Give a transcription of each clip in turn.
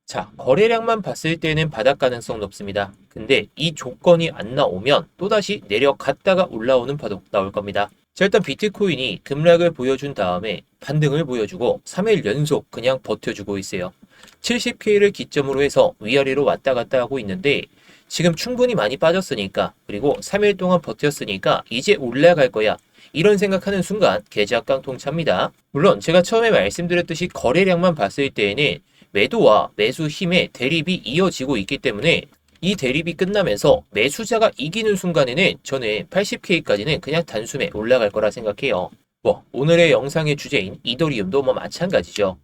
자, 거래량만 봤을 때는 바닥 가능성 높습니다. 근데 이 조건이 안 나오면 또다시 내려갔다가 올라오는 파도 나올 겁니다. 자, 일단 비트코인이 급락을 보여준 다음에 반등을 보여주고 3일 연속 그냥 버텨주고 있어요. 70K를 기점으로 해서 위아래로 왔다 갔다 하고 있는데 지금 충분히 많이 빠졌으니까, 그리고 3일 동안 버텼으니까 이제 올라갈 거야, 이런 생각하는 순간 계좌깡통 찹니다. 물론 제가 처음에 말씀드렸듯이 거래량만 봤을 때에는 매도와 매수 힘의 대립이 이어지고 있기 때문에 이 대립이 끝나면서 매수자가 이기는 순간에는 저는 80K까지는 그냥 단숨에 올라갈 거라 생각해요. 오늘의 영상의 주제인 이더리움도 마찬가지죠.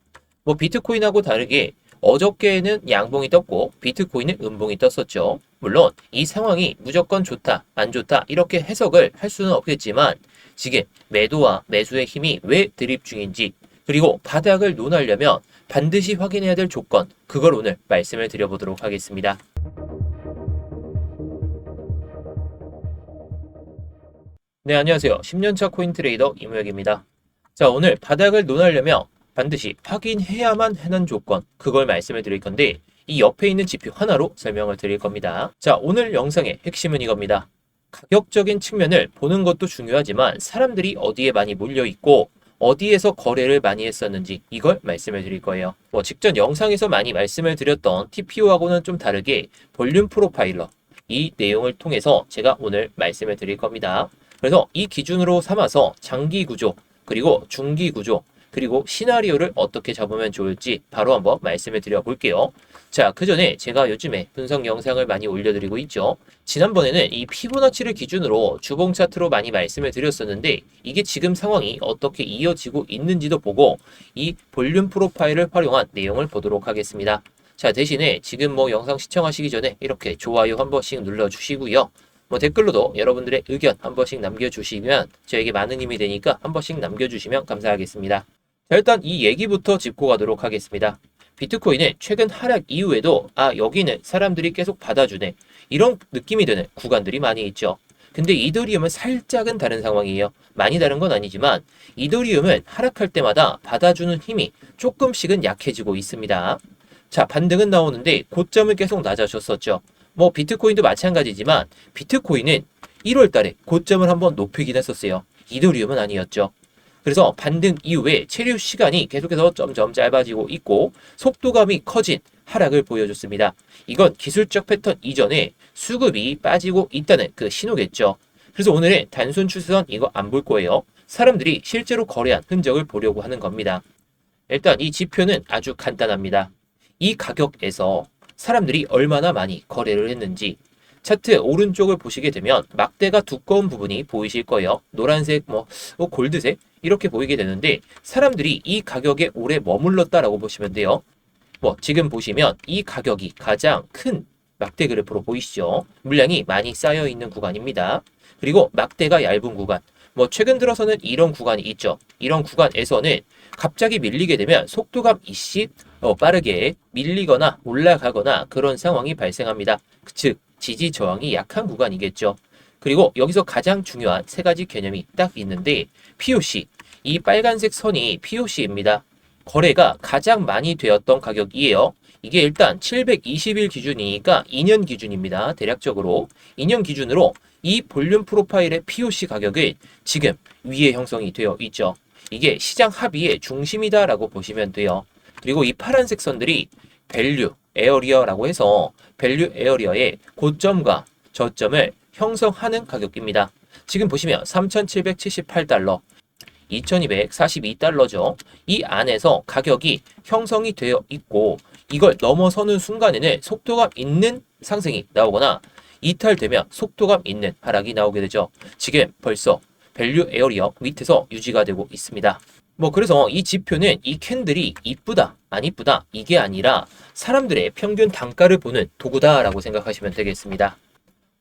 비트코인하고 다르게 어저께는 양봉이 떴고 비트코인은 음봉이 떴었죠. 물론 이 상황이 무조건 좋다, 안 좋다 이렇게 해석을 할 수는 없겠지만 지금 매도와 매수의 힘이 왜 드립 중인지, 그리고 바닥을 논하려면 반드시 확인해야 될 조건, 그걸 오늘 말씀을 드려보도록 하겠습니다. 네, 안녕하세요. 10년차 코인 트레이더 이무혁입니다. 자, 오늘 바닥을 논하려면 반드시 확인해야만 하는 조건, 그걸 말씀을 드릴 건데 이 옆에 있는 지표 하나로 설명을 드릴 겁니다. 자, 오늘 영상의 핵심은 이겁니다. 가격적인 측면을 보는 것도 중요하지만 사람들이 어디에 많이 몰려 있고 어디에서 거래를 많이 했었는지, 이걸 말씀을 드릴 거예요. 직전 영상에서 많이 말씀을 드렸던 TPO하고는 좀 다르게 볼륨 프로파일러, 이 내용을 통해서 제가 오늘 말씀을 드릴 겁니다. 그래서 이 기준으로 삼아서 장기 구조, 그리고 중기 구조, 그리고 시나리오를 어떻게 잡으면 좋을지 바로 한번 말씀을 드려볼게요. 자, 그 전에 제가 요즘에 분석 영상을 많이 올려드리고 있죠. 지난번에는 이 피보나치를 기준으로 주봉 차트로 많이 말씀을 드렸었는데 이게 지금 상황이 어떻게 이어지고 있는지도 보고 이 볼륨 프로파일을 활용한 내용을 보도록 하겠습니다. 자, 대신에 지금 영상 시청하시기 전에 이렇게 좋아요 한 번씩 눌러주시고요. 댓글로도 여러분들의 의견 한 번씩 남겨주시면 저에게 많은 힘이 되니까 한 번씩 남겨주시면 감사하겠습니다. 자, 일단 이 얘기부터 짚고 가도록 하겠습니다. 비트코인은 최근 하락 이후에도 여기는 사람들이 계속 받아주네, 이런 느낌이 드는 구간들이 많이 있죠. 근데 이더리움은 살짝은 다른 상황이에요. 많이 다른 건 아니지만 이더리움은 하락할 때마다 받아주는 힘이 조금씩은 약해지고 있습니다. 자, 반등은 나오는데 고점을 계속 낮아졌었죠. 비트코인도 마찬가지지만 비트코인은 1월 달에 고점을 한번 높이긴 했었어요. 이더리움은 아니었죠. 그래서 반등 이후에 체류 시간이 계속해서 점점 짧아지고 있고 속도감이 커진 하락을 보여줬습니다. 이건 기술적 패턴 이전에 수급이 빠지고 있다는 그 신호겠죠. 그래서 오늘은 단순 추세선 이거 안 볼 거예요. 사람들이 실제로 거래한 흔적을 보려고 하는 겁니다. 일단 이 지표는 아주 간단합니다. 이 가격에서 사람들이 얼마나 많이 거래를 했는지 차트 오른쪽을 보시게 되면 막대가 두꺼운 부분이 보이실 거예요. 노란색, 골드색 이렇게 보이게 되는데 사람들이 이 가격에 오래 머물렀다라고 보시면 돼요. 지금 보시면 이 가격이 가장 큰 막대 그래프로 보이시죠? 물량이 많이 쌓여 있는 구간입니다. 그리고 막대가 얇은 구간, 최근 들어서는 이런 구간이 있죠. 이런 구간에서는 갑자기 밀리게 되면 속도감 이씨 빠르게 밀리거나 올라가거나 그런 상황이 발생합니다. 즉 지지 저항이 약한 구간이겠죠. 그리고 여기서 가장 중요한 세 가지 개념이 딱 있는데 POC, 이 빨간색 선이 POC입니다. 거래가 가장 많이 되었던 가격이에요. 이게 일단 720일 기준이니까 2년 기준입니다. 대략적으로 2년 기준으로 이 볼륨 프로파일의 POC 가격은 지금 위에 형성이 되어 있죠. 이게 시장 합의의 중심이다라고 보시면 돼요. 그리고 이 파란색 선들이 밸류 에어리어라고 해서 밸류 에어리어의 고점과 저점을 형성하는 가격입니다. 지금 보시면 3,778달러, 2,242달러죠. 이 안에서 가격이 형성이 되어 있고 이걸 넘어서는 순간에는 속도감 있는 상승이 나오거나 이탈되면 속도감 있는 하락이 나오게 되죠. 지금 벌써 밸류 에어리어 밑에서 유지가 되고 있습니다. 그래서 이 지표는 이 캔들이 이쁘다, 안 이쁘다 이게 아니라 사람들의 평균 단가를 보는 도구다라고 생각하시면 되겠습니다.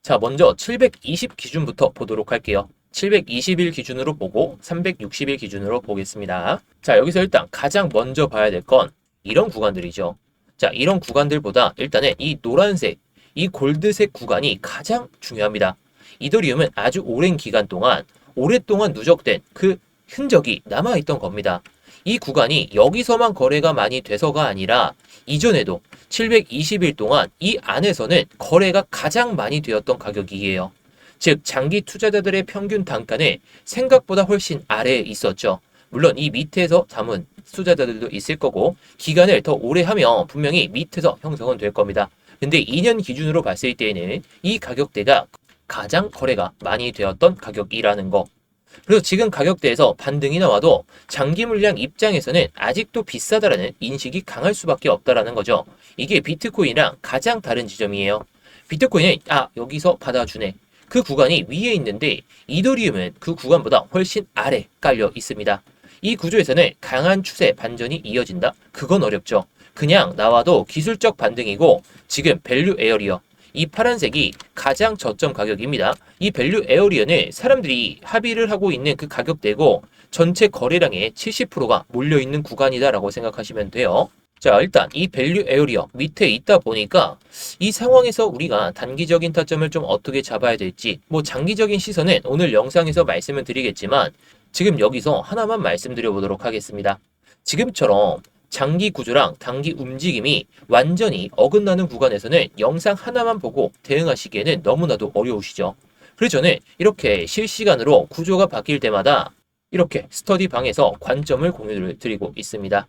자, 먼저 720 기준부터 보도록 할게요. 720일 기준으로 보고 360일 기준으로 보겠습니다. 자, 여기서 일단 가장 먼저 봐야 될 건 이런 구간들이죠. 자, 이런 구간들보다 일단은 이 노란색, 이 골드색 구간이 가장 중요합니다. 이더리움은 아주 오랜 기간 동안 오랫동안 누적된 그 흔적이 남아있던 겁니다. 이 구간이 여기서만 거래가 많이 돼서가 아니라 이전에도 720일 동안 이 안에서는 거래가 가장 많이 되었던 가격이에요. 즉 장기 투자자들의 평균 단가는 생각보다 훨씬 아래에 있었죠. 물론 이 밑에서 담은 투자자들도 있을 거고 기간을 더 오래 하면 분명히 밑에서 형성은 될 겁니다. 근데 2년 기준으로 봤을 때에는 이 가격대가 가장 거래가 많이 되었던 가격이라는 거. 그래서 지금 가격대에서 반등이 나와도 장기 물량 입장에서는 아직도 비싸다라는 인식이 강할 수밖에 없다라는 거죠. 이게 비트코인이랑 가장 다른 지점이에요. 비트코인은 여기서 받아주네. 그 구간이 위에 있는데 이더리움은 그 구간보다 훨씬 아래 깔려 있습니다. 이 구조에서는 강한 추세 반전이 이어진다? 그건 어렵죠. 그냥 나와도 기술적 반등이고 지금 밸류 에어리어 이 파란색이 가장 저점 가격입니다. 이 밸류 에어리어는 사람들이 합의를 하고 있는 그 가격대고 전체 거래량의 70%가 몰려있는 구간이다라고 생각하시면 돼요. 자, 일단 이 밸류 에어리어 밑에 있다 보니까 이 상황에서 우리가 단기적인 타점을 좀 어떻게 잡아야 될지 장기적인 시선은 오늘 영상에서 말씀을 드리겠지만 지금 여기서 하나만 말씀드려 보도록 하겠습니다. 지금처럼 장기 구조랑 단기 움직임이 완전히 어긋나는 구간에서는 영상 하나만 보고 대응하시기에는 너무나도 어려우시죠. 그래서 저는 이렇게 실시간으로 구조가 바뀔 때마다 이렇게 스터디 방에서 관점을 공유를 드리고 있습니다.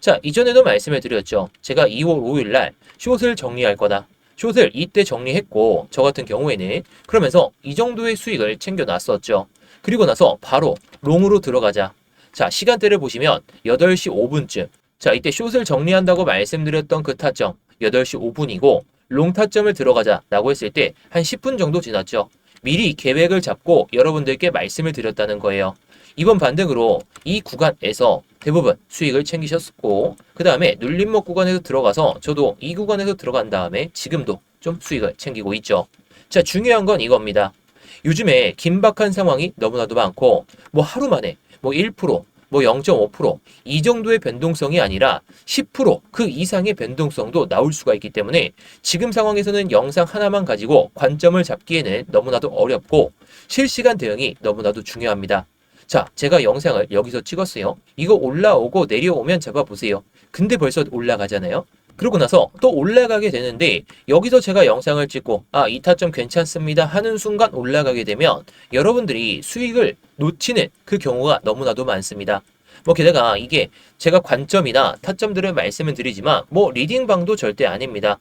자, 이전에도 말씀을 드렸죠. 제가 2월 5일 날 숏을 정리할 거다. 숏을 이때 정리했고 저 같은 경우에는 그러면서 이 정도의 수익을 챙겨 놨었죠. 그리고 나서 바로 롱으로 들어가자. 자, 시간대를 보시면 8시 5분쯤. 자, 이때 숏을 정리한다고 말씀드렸던 그 타점 8시 5분이고 롱 타점을 들어가자 라고 했을 때 한 10분 정도 지났죠. 미리 계획을 잡고 여러분들께 말씀을 드렸다는 거예요. 이번 반등으로 이 구간에서 대부분 수익을 챙기셨고 그 다음에 눌림목 구간에서 들어가서 저도 이 구간에서 들어간 다음에 지금도 좀 수익을 챙기고 있죠. 자, 중요한 건 이겁니다. 요즘에 긴박한 상황이 너무나도 많고 하루 만에 1%, 0.5%이 정도의 변동성이 아니라 10%그 이상의 변동성도 나올 수가 있기 때문에 지금 상황에서는 영상 하나만 가지고 관점을 잡기에는 너무나도 어렵고 실시간 대응이 너무나도 중요합니다. 자, 제가 영상을 여기서 찍었어요. 이거 올라오고 내려오면 잡아보세요. 근데 벌써 올라가잖아요. 그러고 나서 또 올라가게 되는데 여기서 제가 영상을 찍고 이 타점 괜찮습니다 하는 순간 올라가게 되면 여러분들이 수익을 놓치는 그 경우가 너무나도 많습니다. 게다가 이게 제가 관점이나 타점들을 말씀을 드리지만 리딩방도 절대 아닙니다.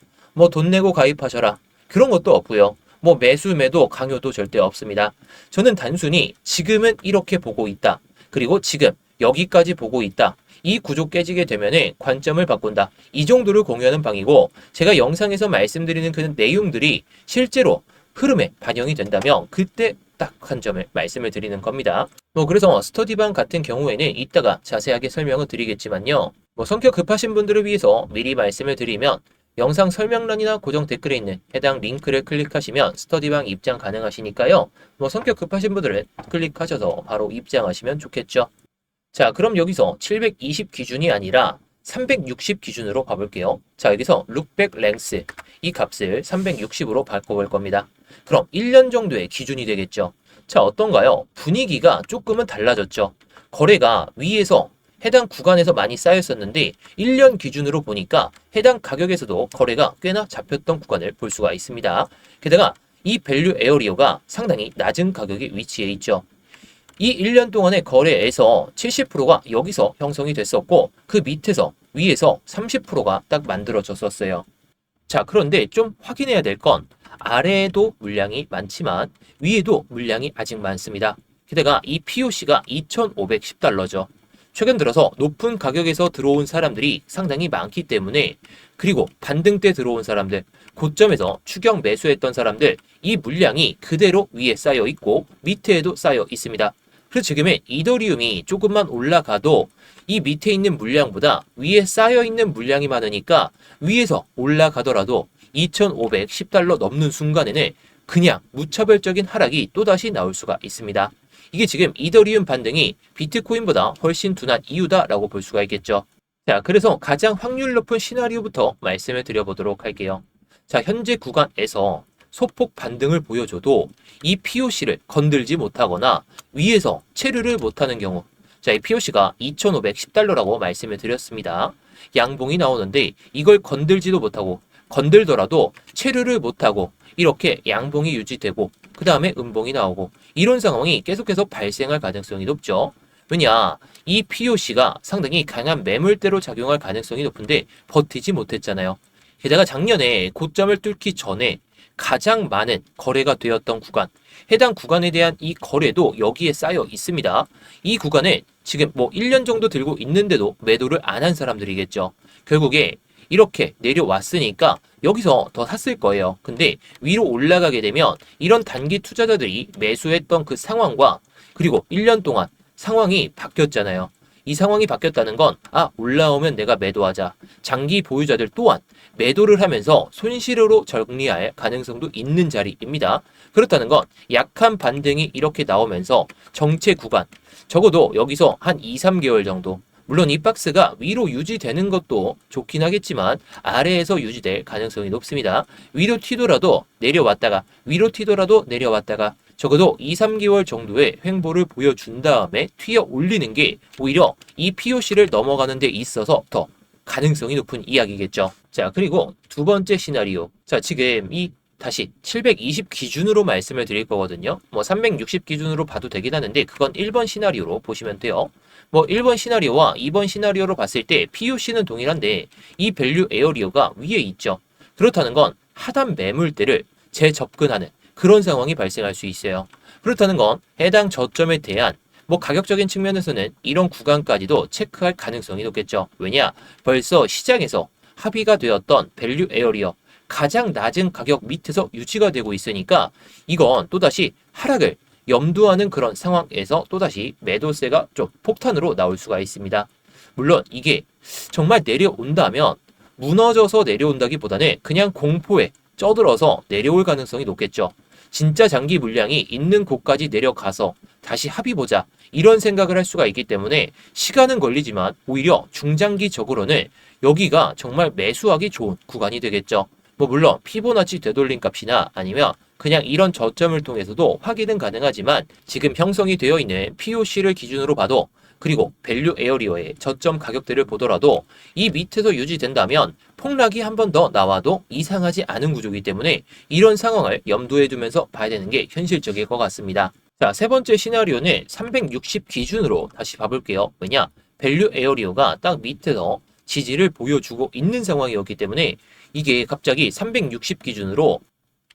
돈 내고 가입하셔라 그런 것도 없고요. 매수 매도 강요도 절대 없습니다. 저는 단순히 지금은 이렇게 보고 있다. 그리고 지금 여기까지 보고 있다. 이 구조 깨지게 되면은 관점을 바꾼다. 이 정도를 공유하는 방이고 제가 영상에서 말씀드리는 그 내용들이 실제로 흐름에 반영이 된다면 그때 딱 한 점을 말씀을 드리는 겁니다. 그래서 스터디방 같은 경우에는 이따가 자세하게 설명을 드리겠지만요. 성격 급하신 분들을 위해서 미리 말씀을 드리면 영상 설명란이나 고정 댓글에 있는 해당 링크를 클릭하시면 스터디방 입장 가능하시니까요. 성격 급하신 분들은 클릭하셔서 바로 입장하시면 좋겠죠. 자, 그럼 여기서 720 기준이 아니라 360 기준으로 봐볼게요. 자, 여기서 룩백 랭스 이 값을 360으로 바꿔볼 겁니다. 그럼 1년 정도의 기준이 되겠죠. 자, 어떤가요? 분위기가 조금은 달라졌죠. 거래가 위에서 해당 구간에서 많이 쌓였었는데 1년 기준으로 보니까 해당 가격에서도 거래가 꽤나 잡혔던 구간을 볼 수가 있습니다. 게다가 이 밸류 에어리어가 상당히 낮은 가격에 위치해 있죠. 이 1년 동안의 거래에서 70%가 여기서 형성이 됐었고 그 밑에서 위에서 30%가 딱 만들어졌었어요. 자, 그런데 좀 확인해야 될 건 아래에도 물량이 많지만 위에도 물량이 아직 많습니다. 게다가 이 POC가 2,510달러죠. 최근 들어서 높은 가격에서 들어온 사람들이 상당히 많기 때문에 그리고 반등 때 들어온 사람들, 고점에서 추격 매수했던 사람들 이 물량이 그대로 위에 쌓여 있고 밑에에도 쌓여 있습니다. 그래서 지금은 이더리움이 조금만 올라가도 이 밑에 있는 물량보다 위에 쌓여 있는 물량이 많으니까 위에서 올라가더라도 2,510달러 넘는 순간에는 그냥 무차별적인 하락이 또다시 나올 수가 있습니다. 이게 지금 이더리움 반등이 비트코인보다 훨씬 둔한 이유다라고 볼 수가 있겠죠. 자, 그래서 가장 확률 높은 시나리오부터 말씀을 드려보도록 할게요. 자, 현재 구간에서 소폭 반등을 보여줘도 이 POC를 건들지 못하거나 위에서 체류를 못하는 경우 자, 이 POC가 2,510달러라고 말씀을 드렸습니다. 양봉이 나오는데 이걸 건들지도 못하고 건들더라도 체류를 못하고 이렇게 양봉이 유지되고 그 다음에 음봉이 나오고 이런 상황이 계속해서 발생할 가능성이 높죠. 왜냐, 이 POC가 상당히 강한 매물대로 작용할 가능성이 높은데 버티지 못했잖아요. 게다가 작년에 고점을 뚫기 전에 가장 많은 거래가 되었던 구간, 해당 구간에 대한 이 거래도 여기에 쌓여 있습니다. 이 구간에 지금 뭐 1년 정도 들고 있는데도 매도를 안 한 사람들이겠죠. 결국에 이렇게 내려왔으니까 여기서 더 샀을 거예요. 근데 위로 올라가게 되면 이런 단기 투자자들이 매수했던 그 상황과 그리고 1년 동안 상황이 바뀌었잖아요. 이 상황이 바뀌었다는 건 올라오면 내가 매도하자. 장기 보유자들 또한 매도를 하면서 손실으로 정리할 가능성도 있는 자리입니다. 그렇다는 건 약한 반등이 이렇게 나오면서 정체 구간, 적어도 여기서 한 2, 3개월 정도, 물론 이 박스가 위로 유지되는 것도 좋긴 하겠지만 아래에서 유지될 가능성이 높습니다. 위로 튀더라도 내려왔다가 위로 튀더라도 내려왔다가 적어도 2, 3개월 정도의 횡보를 보여준 다음에 튀어 올리는 게 오히려 이 POC를 넘어가는 데 있어서 더 가능성이 높은 이야기겠죠. 자, 그리고 두 번째 시나리오. 자, 지금 이 다시 720 기준으로 말씀을 드릴 거거든요. 뭐 360 기준으로 봐도 되긴 하는데 그건 1번 시나리오로 보시면 돼요. 뭐 1번 시나리오와 2번 시나리오로 봤을 때 POC는 동일한데 이 밸류 에어리어가 위에 있죠. 그렇다는 건 하단 매물대를 재접근하는 그런 상황이 발생할 수 있어요. 그렇다는 건 해당 저점에 대한 뭐 가격적인 측면에서는 이런 구간까지도 체크할 가능성이 높겠죠. 왜냐? 벌써 시장에서 합의가 되었던 밸류 에어리어 가장 낮은 가격 밑에서 유지가 되고 있으니까 이건 또다시 하락을 염두하는 그런 상황에서 또다시 매도세가 좀 폭탄으로 나올 수가 있습니다. 물론 이게 정말 내려온다면 무너져서 내려온다기보다는 그냥 공포에 쪄들어서 내려올 가능성이 높겠죠. 진짜 장기 물량이 있는 곳까지 내려가서 다시 합의 보자 이런 생각을 할 수가 있기 때문에 시간은 걸리지만 오히려 중장기적으로는 여기가 정말 매수하기 좋은 구간이 되겠죠. 뭐 물론 피보나치 되돌림 값이나 아니면 그냥 이런 저점을 통해서도 확인은 가능하지만 지금 형성이 되어 있는 POC를 기준으로 봐도 그리고 밸류 에어리어의 저점 가격대를 보더라도 이 밑에서 유지된다면 폭락이 한 번 더 나와도 이상하지 않은 구조이기 때문에 이런 상황을 염두에 두면서 봐야 되는 게 현실적일 것 같습니다. 자, 세 번째 시나리오는 360 기준으로 다시 봐볼게요. 왜냐? 밸류 에어리어가 딱 밑에서 지지를 보여주고 있는 상황이었기 때문에 이게 갑자기 360 기준으로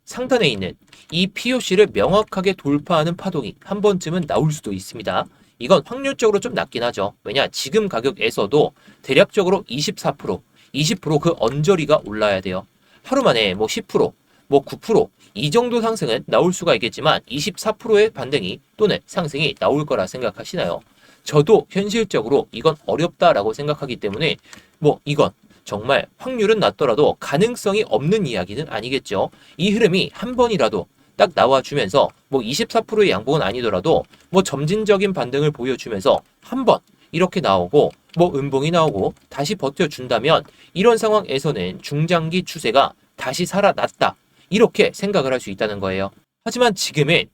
상단에 있는 이 POC를 명확하게 돌파하는 파동이 한 번쯤은 나올 수도 있습니다. 이건 확률적으로 좀 낮긴 하죠. 왜냐? 지금 가격에서도 대략적으로 24%, 20%그 언저리가 올라야 돼요. 하루 만에 뭐 10%, 뭐 9%이 정도 상승은 나올 수가 있겠지만 24%의 반등이 또는 상승이 나올 거라 생각하시나요? 저도 현실적으로 이건 어렵다라고 생각하기 때문에 뭐 이건 정말 확률은 낮더라도 가능성이 없는 이야기는 아니겠죠. 이 흐름이 한 번이라도 딱 나와주면서 뭐 24%의 양봉은 아니더라도 뭐 점진적인 반등을 보여주면서 한 번 이렇게 나오고 뭐 음봉이 나오고 다시 버텨준다면 이런 상황에서는 중장기 추세가 다시 살아났다 이렇게 생각을 할 수 있다는 거예요. 하지만 지금은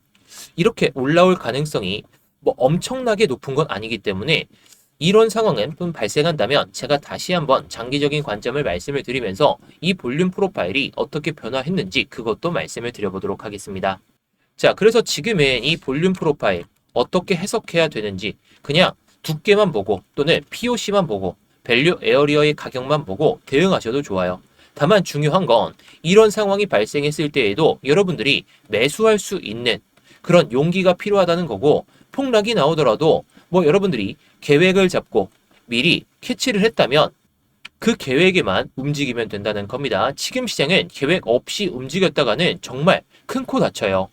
이렇게 올라올 가능성이 뭐 엄청나게 높은 건 아니기 때문에 이런 상황은 좀 발생한다면 제가 다시 한번 장기적인 관점을 말씀을 드리면서 이 볼륨 프로파일이 어떻게 변화했는지 그것도 말씀을 드려보도록 하겠습니다. 자, 그래서 지금은 이 볼륨 프로파일 어떻게 해석해야 되는지 그냥 두께만 보고 또는 POC만 보고 밸류 에어리어의 가격만 보고 대응하셔도 좋아요. 다만 중요한 건 이런 상황이 발생했을 때에도 여러분들이 매수할 수 있는 그런 용기가 필요하다는 거고 폭락이 나오더라도 뭐 여러분들이 계획을 잡고 미리 캐치를 했다면 그 계획에만 움직이면 된다는 겁니다. 지금 시장은 계획 없이 움직였다가는 정말 큰 코 다쳐요.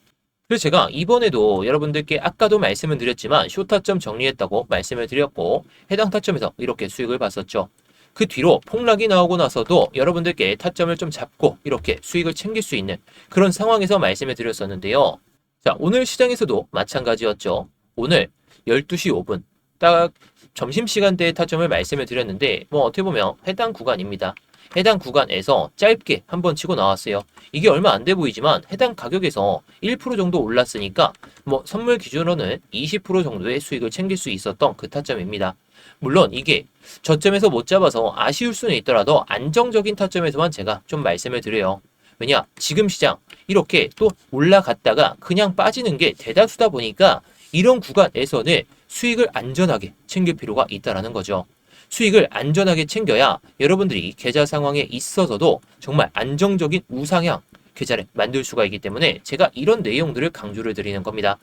그래서 제가 이번에도 여러분들께 아까도 말씀을 드렸지만 쇼타점 정리했다고 말씀을 드렸고 해당 타점에서 이렇게 수익을 봤었죠. 그 뒤로 폭락이 나오고 나서도 여러분들께 타점을 좀 잡고 이렇게 수익을 챙길 수 있는 그런 상황에서 말씀을 드렸었는데요. 자, 오늘 시장에서도 마찬가지였죠. 오늘 12시 5분 딱 점심시간대의 타점을 말씀을 드렸는데 뭐 어떻게 보면 해당 구간입니다. 해당 구간에서 짧게 한번 치고 나왔어요. 이게 얼마 안 돼 보이지만 해당 가격에서 1% 정도 올랐으니까 뭐 선물 기준으로는 20% 정도의 수익을 챙길 수 있었던 그 타점입니다. 물론 이게 저점에서 못 잡아서 아쉬울 수는 있더라도 안정적인 타점에서만 제가 좀 말씀을 드려요. 왜냐? 지금 시장 이렇게 또 올라갔다가 그냥 빠지는 게 대다수다 보니까 이런 구간에서는 수익을 안전하게 챙길 필요가 있다라는 거죠. 수익을 안전하게 챙겨야 여러분들이 계좌 상황에 있어서도 정말 안정적인 우상향 계좌를 만들 수가 있기 때문에 제가 이런 내용들을 강조를 드리는 겁니다.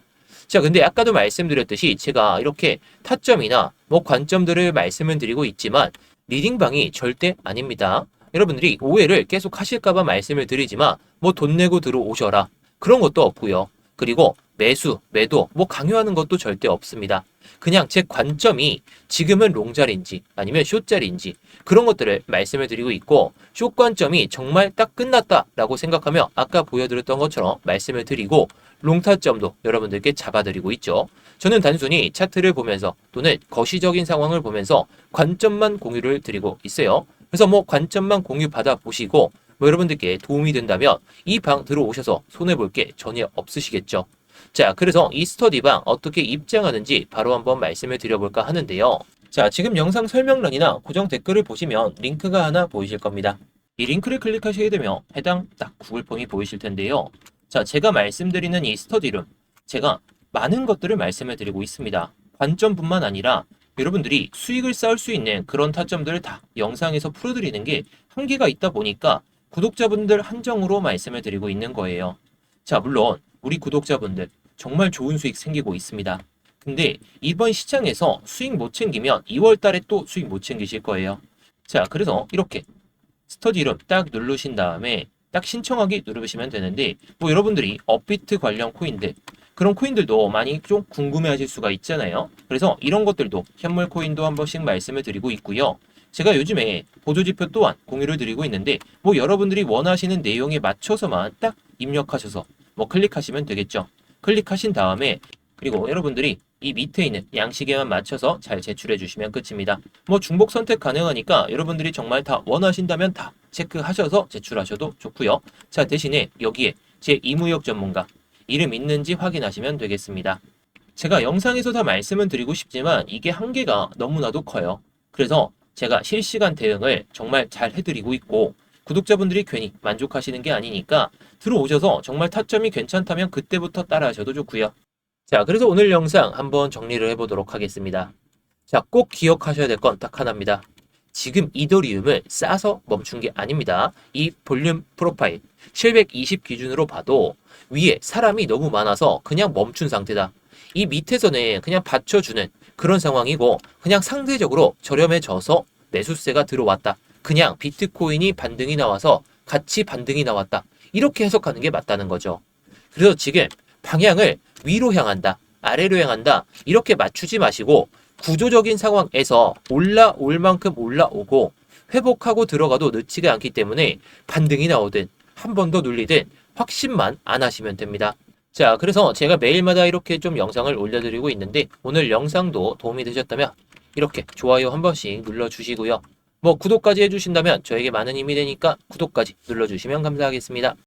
자, 근데 아까도 말씀드렸듯이 제가 이렇게 타점이나 뭐 관점들을 말씀을 드리고 있지만 리딩방이 절대 아닙니다. 여러분들이 오해를 계속 하실까봐 말씀을 드리지만 뭐 돈 내고 들어오셔라 그런 것도 없고요. 그리고 매수, 매도 뭐 강요하는 것도 절대 없습니다. 그냥 제 관점이 지금은 롱자리인지 아니면 숏자리인지 그런 것들을 말씀을 드리고 있고 숏 관점이 정말 딱 끝났다라고 생각하며 아까 보여드렸던 것처럼 말씀을 드리고 롱타점도 여러분들께 잡아드리고 있죠. 저는 단순히 차트를 보면서 또는 거시적인 상황을 보면서 관점만 공유를 드리고 있어요. 그래서 뭐 관점만 공유 받아 보시고 뭐 여러분들께 도움이 된다면 이 방 들어오셔서 손해볼 게 전혀 없으시겠죠. 자, 그래서 이 스터디방 어떻게 입장하는지 바로 한번 말씀을 드려볼까 하는데요. 자, 지금 영상 설명란이나 고정 댓글을 보시면 링크가 하나 보이실 겁니다. 이 링크를 클릭하시게 되면 해당 딱 구글 폼이 보이실 텐데요. 자, 제가 말씀드리는 이 스터디룸, 제가 많은 것들을 말씀을 드리고 있습니다. 관점뿐만 아니라 여러분들이 수익을 쌓을 수 있는 그런 타점들을 다 영상에서 풀어드리는 게 한계가 있다 보니까 구독자분들 한정으로 말씀을 드리고 있는 거예요. 자, 물론 우리 구독자분들 정말 좋은 수익 생기고 있습니다. 근데 이번 시장에서 수익 못 챙기면 2월 달에 또 수익 못 챙기실 거예요. 자, 그래서 이렇게 스터디룸 딱 누르신 다음에 딱 신청하기 누르시면 되는데 뭐 여러분들이 업비트 관련 코인들 그런 코인들도 많이 좀 궁금해 하실 수가 있잖아요. 그래서 이런 것들도 현물 코인도 한 번씩 말씀을 드리고 있고요. 제가 요즘에 보조지표 또한 공유를 드리고 있는데 뭐 여러분들이 원하시는 내용에 맞춰서만 딱 입력하셔서 뭐 클릭하시면 되겠죠. 클릭하신 다음에 그리고 여러분들이 이 밑에 있는 양식에만 맞춰서 잘 제출해 주시면 끝입니다. 뭐 중복 선택 가능하니까 여러분들이 정말 다 원하신다면 다 체크하셔서 제출하셔도 좋고요. 자, 대신에 여기에 제 이무역 전문가 이름 있는지 확인하시면 되겠습니다. 제가 영상에서 다 말씀은 드리고 싶지만 이게 한계가 너무나도 커요. 그래서 제가 실시간 대응을 정말 잘 해드리고 있고 구독자분들이 괜히 만족하시는 게 아니니까 들어오셔서 정말 타점이 괜찮다면 그때부터 따라하셔도 좋고요. 자, 그래서 오늘 영상 한번 정리를 해보도록 하겠습니다. 자, 꼭 기억하셔야 될 건 딱 하나입니다. 지금 이더리움을 싸서 멈춘 게 아닙니다. 이 볼륨 프로파일 720 기준으로 봐도 위에 사람이 너무 많아서 그냥 멈춘 상태다. 이 밑에서는 그냥 받쳐주는 그런 상황이고 그냥 상대적으로 저렴해져서 매수세가 들어왔다. 그냥 비트코인이 반등이 나와서 같이 반등이 나왔다. 이렇게 해석하는 게 맞다는 거죠. 그래서 지금 방향을 위로 향한다, 아래로 향한다 이렇게 맞추지 마시고 구조적인 상황에서 올라올 만큼 올라오고 회복하고 들어가도 늦지가 않기 때문에 반등이 나오든 한 번 더 눌리든 확신만 안 하시면 됩니다. 자, 그래서 제가 매일마다 이렇게 좀 영상을 올려드리고 있는데 오늘 영상도 도움이 되셨다면 이렇게 좋아요 한 번씩 눌러주시고요. 뭐 구독까지 해주신다면 저에게 많은 힘이 되니까 구독까지 눌러주시면 감사하겠습니다.